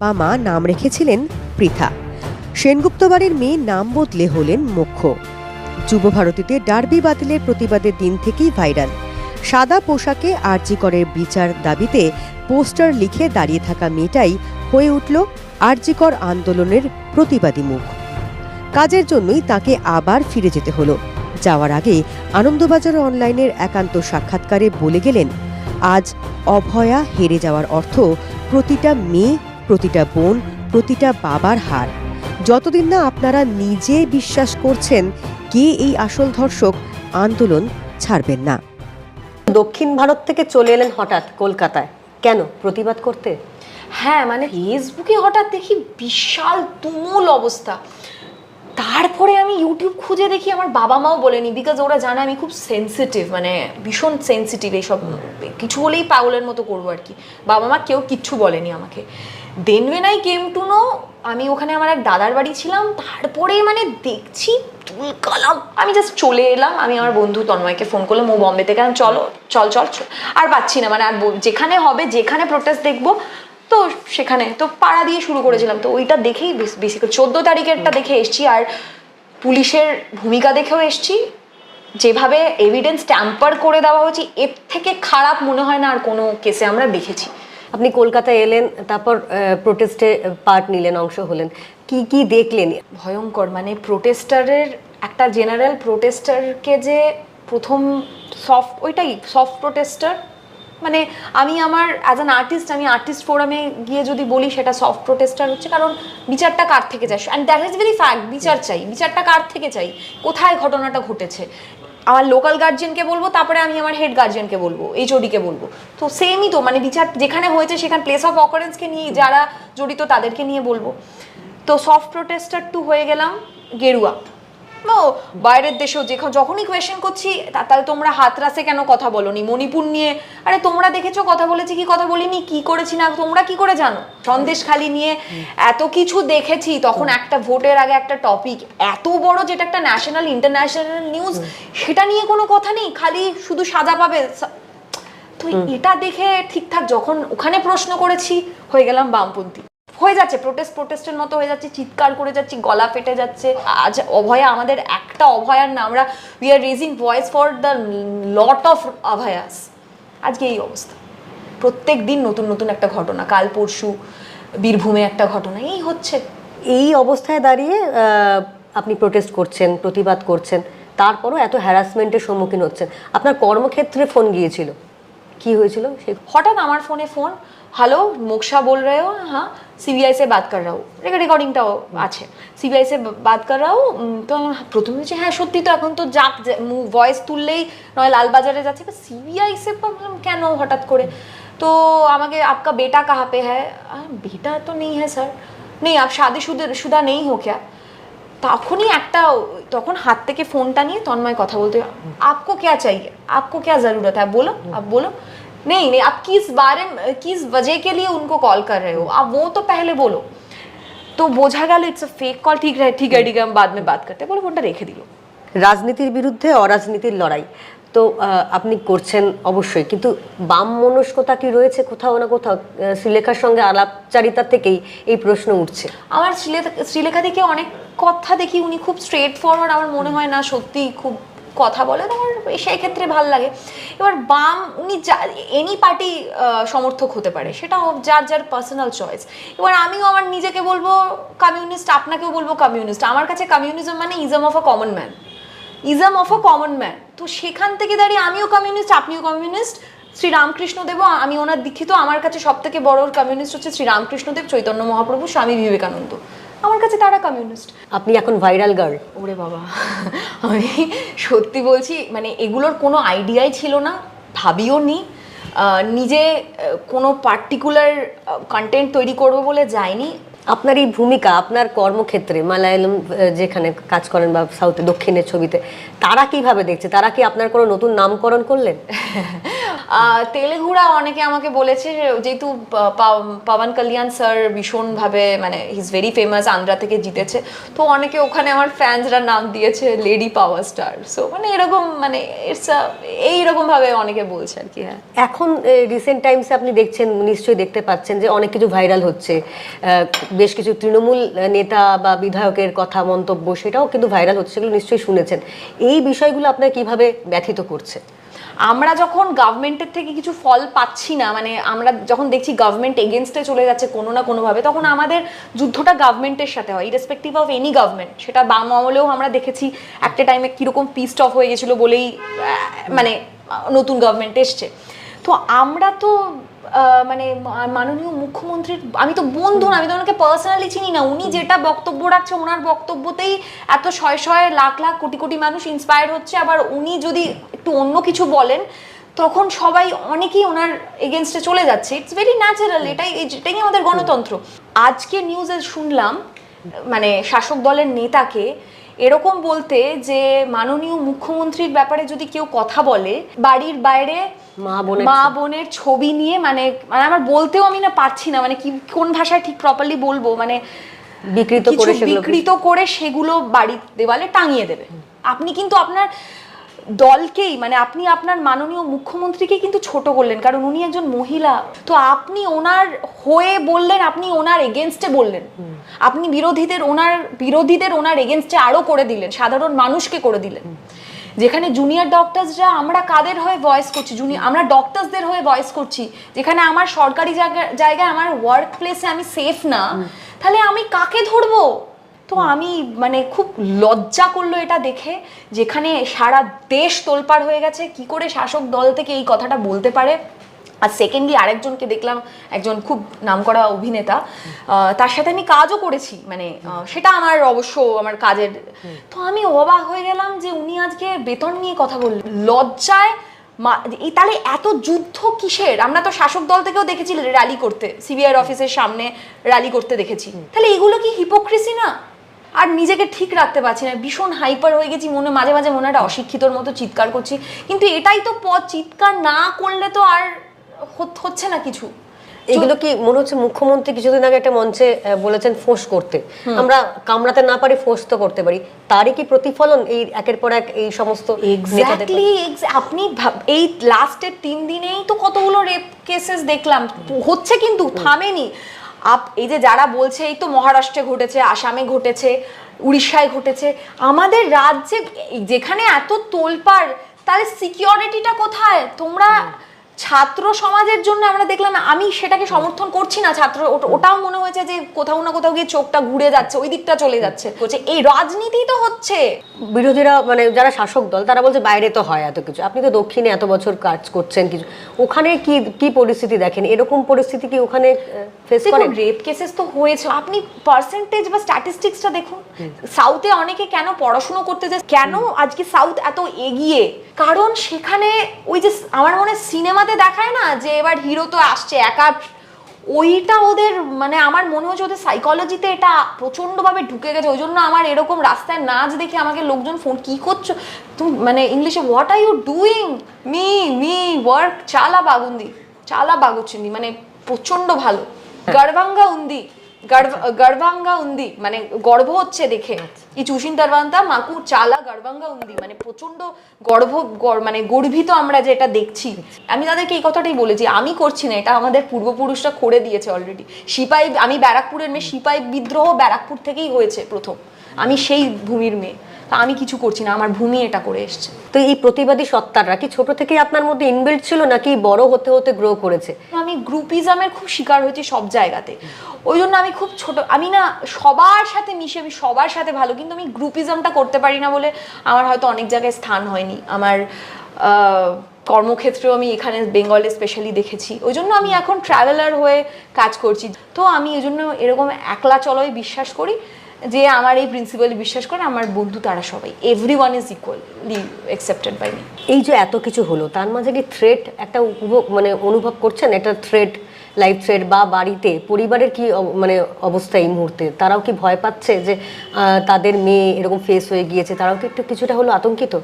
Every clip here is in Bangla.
বাবা মা নাম রেখেছিলেন পৃথা। সেনগুপ্ত বাড়ির মেয়ে নাম বদলে হলেন মোক্ষ। যুব ভারতীতে ডার্বি বাতিলের প্রতিবাদের দিন থেকেই ভাইরাল। সাদা পোশাকে আরজি করের বিচার দাবিতে পোস্টার লিখে দাঁড়িয়ে থাকা মেয়েটাই হয়ে উঠল আরজি কর আন্দোলনের প্রতিবাদী মুখ। কাজের জন্যই তাকে আবার ফিরে যেতে হলো। যাওয়ার আগে আনন্দবাজার অনলাইনের একান্ত সাক্ষাৎকারে বলে গেলেন, আজ অভয়া হেরে যাওয়ার অর্থ প্রতিটা মেয়ে, প্রতিটা বোন, প্রতিটা বাবার হার। যতদিন না আপনারা নিজে বিশ্বাস করছেন কে এই আসল ধর্ষক, আন্দোলন ছাড়বেন না। দক্ষিণ ভারত থেকে চলে এলেন হঠাৎ কলকাতায়, কেন? প্রতিবাদ করতে? হ্যাঁ, মানে ফেসবুকে হঠাৎ দেখি বিশাল তুমুল অবস্থা। তারপরে আমি ইউটিউব খুঁজে দেখি, আমার বাবা মাও বলেনি, বিকজ ওরা জানে আমি খুব সেন্সিটিভ, মানে ভীষণ সেন্সিটিভ, এইসব কিছু হলেই পাগলের মতো করবো আর কি। বাবা মা কেউ কিচ্ছু বলেনি আমাকে। Then when I came to know, আমি ওখানে আমার এক দাদার বাড়ি ছিলাম, তারপরে মানে দেখছি তুলকালাম। আমি জাস্ট চলে এলাম, আমি আমার বন্ধু তন্ময়কে ফোন করলাম, ও বম্বে থেকে, চলো চল চল চল, আর পাচ্ছি না, মানে আর যেখানে হবে, যেখানে প্রোটেস্ট দেখবো তো সেখানে তো পাড়া দিয়ে শুরু করেছিলাম। তো ওইটা দেখেই বেশি করে 14 তারিখেরটা দেখে এসছি, আর পুলিশের ভূমিকা দেখেও এসছি। যেভাবে এভিডেন্স ট্যাম্পার করে দেওয়া হচ্ছে, এর থেকে খারাপ মনে হয় না আর কোনো কেসে আমরা দেখেছি। আপনি কলকাতায় এলেন, তারপর প্রোটেস্টে পার্ট নিলেন, অংশ হলেন, কি কি দেখলেন? ভয়ঙ্কর, মানে প্রোটেস্টারের একটা জেনারেল প্রোটেস্টারকে যে প্রথম সফট প্রোটেস্টার, মানে আমি আমার অ্যাজ অ্যান আর্টিস্ট, আমি আর্টিস্ট ফোরামে গিয়ে যদি বলি সেটা সফট প্রোটেস্টার হচ্ছে, কারণ বিচারটা কার থেকে চাই, and that is very fact, বিচার চাই। বিচারটা কার থেকে চাই? কোথায় ঘটনাটা ঘটেছে? আমার লোকাল গার্জিয়ানকে বলবো, তারপরে আমি আমার হেড গার্জিয়ানকে বলবো, এইচওডিকে বলবো। তো সেমই তো, মানে বিচার যেখানে হয়েছে সেখানে প্লেস অফ অকারেন্সকে নিয়ে, যারা জড়িত তাদেরকে নিয়ে বলবো। তো সফট প্রোটেস্টার টু হয়ে গেলাম গেরুয়া। ও বাইরের দেশেও যখনই কোয়েশ্চেন করছি, তাহলে তোমরা হাতরাসে কেন কথা বলোনি? মণিপুর নিয়ে, আরে তোমরা দেখেছো কথা বলেছি কি কথা বলিনি, কি করেছি না তোমরা কি করে জানো? সন্দেশখালি নিয়ে এত কিছু দেখেছি, তখন একটা ভোটের আগে একটা টপিক এত বড়, যেটা একটা ন্যাশনাল ইন্টারন্যাশনাল নিউজ, সেটা নিয়ে কোনো কথা নেই, খালি শুধু সাজা পাবে। তো এটা দেখে ঠিকঠাক যখন ওখানে প্রশ্ন করেছি, হয়ে গেলাম বামপন্থী। হয়ে যাচ্ছে প্রোটেস্টের মতো হয়ে যাচ্ছে, চিৎকার করে যাচ্ছি, গলা ফেটে যাচ্ছে। আজ অভয়া, আমাদের একটা অভয়ার না, আমরা we are raising voice for the lot of অভয়াস। আজকে এই অবস্থা, প্রত্যেক দিন নতুন নতুন একটা ঘটনা, কাল পরশু বীরভূমে একটা ঘটনা, এই হচ্ছে। এই অবস্থায় দাঁড়িয়ে আপনি প্রোটেস্ট করছেন, প্রতিবাদ করছেন, তারপরও এত হ্যারাসমেন্টের সম্মুখীন হচ্ছেন। আপনার কর্মক্ষেত্রে ফোন গিয়েছিল, কি হয়েছিল? হঠাৎ আমার ফোনে ফোন, हेलो मोक्षा बोल रहे हो? हाँ, सीबीआई से बात कर रहा हूँ, রেকর্ডিংটাও আছে, सीबीआई से बात कर रहा हूँ। তো প্রথমে হচ্ছে হ্যাঁ সত্যি তো, এখন তো যাক ভয়েস তুললেই নয় লালবাজারে যাচ্ছে, सीबीआई से কেন হঠাৎ করে? তো আমাকে आपका बेटा कहाँ पे है? बेटा तो नहीं है सर। नहीं आप शादीशुदा नहीं हो क्या? তখনই তখন হাত থেকে ফোনটা নিয়ে তন্ময় কথা বলতে, आपको क्या चाहिए, आपको क्या ज़रूरत है, बोलो आप बोलो। नहीं आप किस वजह के लिए उनको कॉल कर रहे हो, आप वो तो पहले बोलो। तो বোঝা গেল इट्स अ फेक कॉल। ठीक है हम बाद में बात करते, বলে ফোনটা রেখে দিল। রাজনীতির বিরুদ্ধে অরাজনীতির লড়াই তো আপনি করছেন অবশ্যই, কিন্তু বাম মনস্কতা কি রয়েছে কোথাও না কোথাও? শ্রীলেখার সঙ্গে আলাপচারিতা থেকেই এই প্রশ্ন উঠছে। আমার শ্রীলেখা থেকে অনেক কথা দেখি, উনি খুব স্ট্রেট ফরওয়ার্ড, আমার মনে হয় না সত্যি খুব কথা বলে, আমার সেই ক্ষেত্রে ভাল লাগে। এবার বাম, উনি এনি পার্টি সমর্থক হতে পারে, সেটা যার যার পার্সোনাল চয়েস। এবার আমিও আমার নিজেকে বলবো কমিউনিস্ট, আপনাকেও বলবো কমিউনিস্ট। আমার কাছে কমিউনিজম মানে ism of a common man, ism of a common man. তো সেখান থেকে দাঁড়িয়ে আমিও কমিউনিস্ট, আপনিও কমিউনিস্ট। শ্রীরামকৃষ্ণদেবও, আমি ওনার দীক্ষিত। আমার কাছে সব থেকে বড় কমিউনিস্ট হচ্ছে শ্রীরামকৃষ্ণদেব, চৈতন্য মহাপ্রভু, স্বামী বিবেকানন্দ। আমার কাছে তারা কমিউনিস্ট। আপনি এখন ভাইরাল গার্ল। ওরে বাবা, আমি সত্যি বলছি, মানে এগুলোর কোনো আইডিয়াই ছিল না, ভাবিও নি। নিজে কোনো পার্টিকুলার কন্টেন্ট তৈরি করবো বলে যায়নি। আপনার এই ভূমিকা আপনার কর্মক্ষেত্রে, মালায়ালম যেখানে কাজ করেন বা সাউথে দক্ষিণের ছবিতে, তারা কিভাবে দেখছে? তারা কি আপনার কোনো নতুন নামকরণ করলেন? তেলেগুরা অনেকে আমাকে বলেছে যেহেতু পবন কল্যাণ স্যার ভীষণভাবে মানে he is very famous, Andhra থেকে জিতেছে, তো অনেকে ওখানে আমার ফ্যান্সরা নাম দিয়েছে লেডি পাওয়ার স্টার। সো মানে এরকম মানে এইরকম ভাবে অনেকে বলছে আর কি। হ্যাঁ, এখন রিসেন্ট টাইমসে আপনি দেখছেন, নিশ্চয়ই দেখতে পাচ্ছেন যে অনেক কিছু ভাইরাল হচ্ছে, বেশ কিছু তৃণমূল নেতা বা বিধায়কের কথা মন্তব্য সেটাও কিন্তু ভাইরাল হচ্ছে, সেগুলো নিশ্চয়ই শুনেছেন। এই বিষয়গুলো আপনার কিভাবে ব্যথিত করছে? আমরা যখন গভর্নমেন্টের থেকে কিছু ফল পাচ্ছি না, মানে আমরা যখন দেখছি গভর্নমেন্ট এগেনস্টে চলে যাচ্ছে কোনো না কোনোভাবে, তখন আমাদের যুদ্ধটা গভর্নমেন্টের সাথে হয়, ইরেসপেক্টিভ অফ এনি গভর্নমেন্ট। সেটা বাম আমলেও আমরা দেখেছি একটা টাইমে কীরকম পিসড অফ হয়ে গেছিলো বলেই মানে নতুন গভর্নমেন্ট এসছে। তো আমরা তো মানে মাননীয় মুখ্যমন্ত্রীর আমি তো বন্ধু না, আমি তো ওনাকে পার্সোনালি চিনি না, উনি যেটা বক্তব্য রাখছে ওনার বক্তব্যতেই এত শয়ে শয়ে লাখ লাখ কোটি কোটি মানুষ ইন্সপায়ার হচ্ছে। আবার উনি যদি একটু অন্য কিছু বলেন তখন সবাই অনেকেই ওনার এগেনস্টে চলে যাচ্ছে। ইটস ভেরি ন্যাচারাল, এটাই আমাদের গণতন্ত্র। আজকে নিউজে শুনলাম মানে শাসক দলের নেতাকে এরকম বলতে যে মাননীয় মুখ্যমন্ত্রীর ব্যাপারে যদি কেউ কথা বলে বাড়ির বাইরে মা বোনের ছবি নিয়ে, মানে আমার বলতেও আমি না পারছি না, মানে কি কোন ভাষায় ঠিক প্রপারলি বলবো, মানে বিকৃত করে সেগুলো বাড়ির দেওয়ালে টাঙিয়ে দেবে। আপনি কিন্তু আপনার দলকেই মানে আপনি আপনার মাননীয় মুখ্যমন্ত্রীকে কিন্তু ছোট করলেন, কারণ উনি একজন মহিলা। তো আপনি ওনার হয়ে বললেন, আপনি ওনার এগেনস্টে বললেন, আপনি বিরোধীদের ওনার এগেনস্টে আরো করে দিলেন, সাধারণ মানুষকে করে দিলেন। যেখানে জুনিয়র ডক্টরসরা, আমরা কাদের হয়ে ভয়েস করছি, আমরা ডক্টরসদের হয়ে ভয়েস করছি, যেখানে আমার সরকারি জায়গায় আমার ওয়ার্ক প্লেসে আমি সেফ না, তাহলে আমি কাকে ধরবো? তো আমি মানে খুব লজ্জা করলো এটা দেখে, যেখানে সারা দেশ তোলপাড় হয়ে গেছে, কি করে শাসক দল থেকে এই কথাটা বলতে পারে। আর সেকেন্ডলি আরেকজনকে দেখলাম, একজন খুব নামকরা অভিনেতা, তার সাথে আমি কাজও করেছি, মানে সেটা আমার অবশ্য আমার কাজের। তো আমি অবাক হয়ে গেলাম যে উনি আজকে বেতন নিয়ে কথা বললেন, লজ্জায়। তাহলে এত যুদ্ধ কিসের? আমরা তো শাসক দল থেকেও দেখেছি র্যালি করতে, সিবিআই অফিসের সামনে র্যালি করতে দেখেছি। তাহলে এগুলো কি হিপোক্রেসি না? আর নিজেকে ঠিক রাখতে পারছি না, ভীষণ হাইপার হয়ে গেছি, মাঝে মাঝে মনে একটা অশিক্ষিতর মতো চিৎকার করছি, কিন্তু এটাই তো পথ, চিৎকার না করলে তো আর হচ্ছে না কিছু। এগুলো কি মনে হচ্ছে মুখ্যমন্ত্রী কিছুদিন আগে একটা মঞ্চে বলেছেন ফোঁস করতে, আমরা কামড়াতে না পারি ফোঁস তো করতে পারি, তারই কি প্রতিফলন এই একের পর এক এই সমস্ত? এক্স্যাক্টলি, আপনি এই লাস্টের 3 দিনেই তো কতগুলো রেপ কেসেস দেখলাম হচ্ছে, কিন্তু থামেনি। এই যে যারা বলছে এই তো মহারাষ্ট্রে ঘটেছে, আসামে ঘটেছে, উড়িষ্যায় ঘটেছে, আমাদের রাজ্যে যেখানে এত তোলপাড়, তাহলে সিকিউরিটিটা কোথায়? তোমরা ছাত্র সমাজের জন্য আমরা দেখলাম, আমি সেটাকে সমর্থন করছি না, ওটাও মনে হয়েছে যে কোথাও না কোথাও গিয়ে চোখটা ঘুরে যাচ্ছে, ওই দিকটা চলে যাচ্ছে। এই রাজনীতি তো হচ্ছে। বিরোধীরা মানে যারা শাসক দল তারা বলছে বাইরে তো হয় এত কিছু, আপনি তো দক্ষিণে এত বছর কাজ করছেন, কিছু ওখানে কি পরিস্থিতি দেখেন? এরকম পরিস্থিতি কি ওখানে ফেস করেন? রেপ কেসেস তো হয়েছে, আপনি পার্সেন্টেজ বা স্ট্যাটিস্টিক্সটা দেখুন। সাউথে অনেকে কেন পড়াশোনা করতে যায়, কেন আজকে সাউথ এত এগিয়ে? কারণ সেখানে ওই যে আমার মনে সিনেমাতে দেখায় না যে এবার হিরো তো আসছে একা, ওইটা ওদের মানে আমার মনে হচ্ছে ওদের সাইকোলজিতে এটা প্রচন্ডভাবে ঢুকে গেছে। ওই জন্য আমার এরকম রাস্তায় নাচ দেখে আমাকে লোকজন ফোন, কি করছো তুমি, মানে ইংলিশে what are you doing, me work, চালা বাগুচ্ছিন্দি, মানে প্রচন্ড ভালো। গর্ভাঙ্গা উন্দি মানে গর্ভ হচ্ছে দেখে, এই চুষিন তরবান্তা মাকু চালা গর্ভাঙ্গা উন্দি, মানে প্রচন্ড মানে গর্বিত আমরা যেটা দেখছি। আমি তাদেরকে এই কথাটাই বলেছি, আমি করছি না, এটা আমাদের পূর্বপুরুষরা করে দিয়েছে অলরেডি। আমি ব্যারাকপুরের মেয়ে, সিপাই বিদ্রোহ ব্যারাকপুর থেকেই হয়েছে প্রথম, আমি সেই ভূমির মেয়ে, তা আমি কিছু করছি না, আমার ভূমি এটা করে এসছে। তো এই প্রতিবাদী সত্তাটা কি ছোট থেকেই আপনার মধ্যে ইনবিল্ট ছিল নাকি বড় হতে হতে গ্রো করেছে? আমি গ্রুপিজমের খুব শিকার হয়েছি সব জায়গাতে, ওই জন্য আমি খুব ছোট, আমি না সবার সাথে মিশে, আমি সবার সাথে ভালো, কিন্তু আমি গ্রুপিজমটা করতে পারি না বলে আমার হয়তো অনেক জায়গায় স্থান হয়নি। আমার কর্মক্ষেত্রেও আমি এখানে বেঙ্গলে স্পেশালি দেখেছি, ওই জন্য আমি এখন ট্রাভেলার হয়ে কাজ করছি। তো আমি ওই জন্য এরকম একলা চলোয় বিশ্বাস করি, যে আমার এই প্রিন্সিপালে বিশ্বাস করে আমার বন্ধু তারা সবাই, everyone is equally accepted by me. এই যে এত কিছু হলো তার মাঝে কি থ্রেট একটা মানে অনুভব করছেন, একটা থ্রেট, লাইফ থ্রেট, বা বাড়িতে পরিবারের কি মানে অবস্থা এই মুহূর্তে? তারাও কি ভয় পাচ্ছে যে তাদের মেয়ে এরকম ফেস হয়ে গিয়েছে, তারাও কি একটু কিছুটা হলো আতঙ্কিত?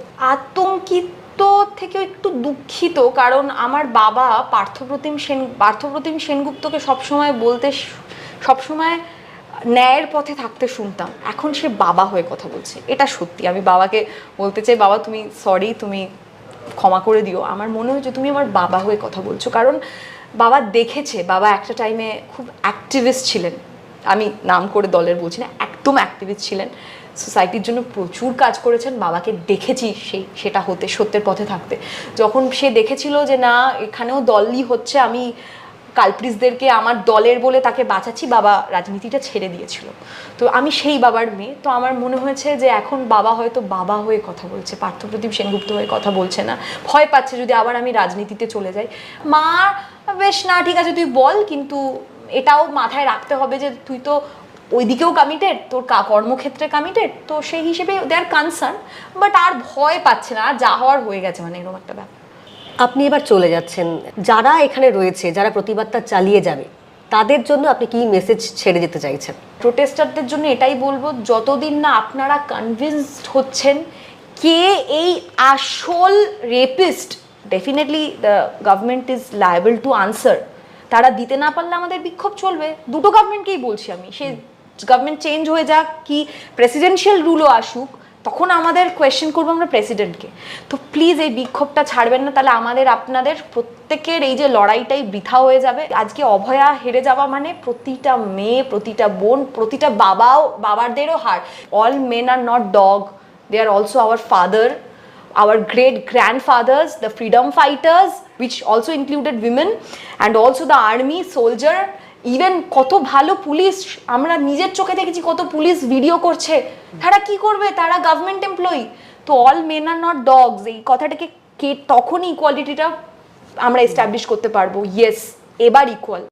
থেকেও একটু দুঃখিত, কারণ আমার বাবা পার্থপ্রতিম সেনগুপ্তকে সবসময় ন্যায়ের পথে থাকতে শুনতাম। এখন সে বাবা হয়ে কথা বলছে, এটা সত্যি। আমি বাবাকে বলতে চাই, বাবা তুমি সরি, তুমি ক্ষমা করে দিও। আমার মনে হচ্ছে তুমি আমার বাবা হয়ে কথা বলছো, কারণ বাবা দেখেছে, বাবা একটা টাইমে খুব অ্যাক্টিভিস্ট ছিলেন। আমি নাম করে দলের বলছি না, একদম অ্যাক্টিভিস্ট ছিলেন, সোসাইটির জন্য প্রচুর কাজ করেছেন। বাবাকে দেখেছি সেটা হতে, সত্যের পথে থাকতে। যখন সে দেখেছিল যে না এখানেও দলই হচ্ছে, আমি কালপ্রিটসদেরকে আমার দলের বলে তাকে বাঁচাচ্ছি, বাবা রাজনীতিটা ছেড়ে দিয়েছিল। তো আমি সেই বাবার মেয়ে, তো আমার মনে হয়েছে যে এখন বাবা হয়তো বাবা হয়ে কথা বলছে, পার্থপ্রতিম সেনগুপ্ত হয়ে কথা বলছে না। ভয় পাচ্ছে যদি আবার আমি রাজনীতিতে চলে যাই। মা বেশ, না ঠিক আছে তুই বল, কিন্তু এটাও মাথায় রাখতে হবে যে তুই তো ওইদিকেও কমিটেড, তোর কর্মক্ষেত্রে কমিটেড, তো সেই হিসেবে দে আর কনসার্ন। বাট আর ভয় পাচ্ছে না, আর যা হওয়ার হয়ে গেছে, মানে এরকম একটা ব্যাপার। আপনি এবার চলে যাচ্ছেন, যারা এখানে রয়েছে, যারা প্রতিবাদটা চালিয়ে যাবে, তাদের জন্য আপনি কি মেসেজ ছেড়ে যেতে চাইছেন? প্রোটেস্টারদের জন্য এটাই বলবো, যতদিন না আপনারা কনভিন্সড হচ্ছেন কে এই আসল rapist, definitely the government is liable to answer. তারা দিতে না পারলে আমাদের বিক্ষোভ চলবে। দুটো গভর্নমেন্টকেই বলছি আমি, সে গভর্নমেন্ট চেঞ্জ হয়ে যাক কি প্রেসিডেন্সিয়াল রুলও আসুক, তখন আমাদের কোয়েশ্চেন করবো আমরা প্রেসিডেন্টকে। তো প্লিজ এই বিক্ষোভটা ছাড়বেন না, তাহলে আপনাদের প্রত্যেকের এই যে লড়াইটাই বৃথা হয়ে যাবে। আজকে অভয়া হেরে যাওয়া মানে প্রতিটা মেয়ে, প্রতিটা বোন, প্রতিটা বাবাদেরও হার। All men are not dog, they are also our father, our great grandfathers, the freedom fighters, which also included women, and also the army, soldier, even কত ভালো পুলিশ, আমরা নিজের চোখে দেখেছি কত পুলিশ ভিডিও করছে। তারা কি করবে? তারা গভর্নমেন্ট এমপ্লয়ি। তো all men are not dogs, এই কথাটাকে তখনই ইকুয়ালিটিটা আমরা এস্টাবলিশ করতে পারবো। ইয়েস, এবার ইকুয়াল।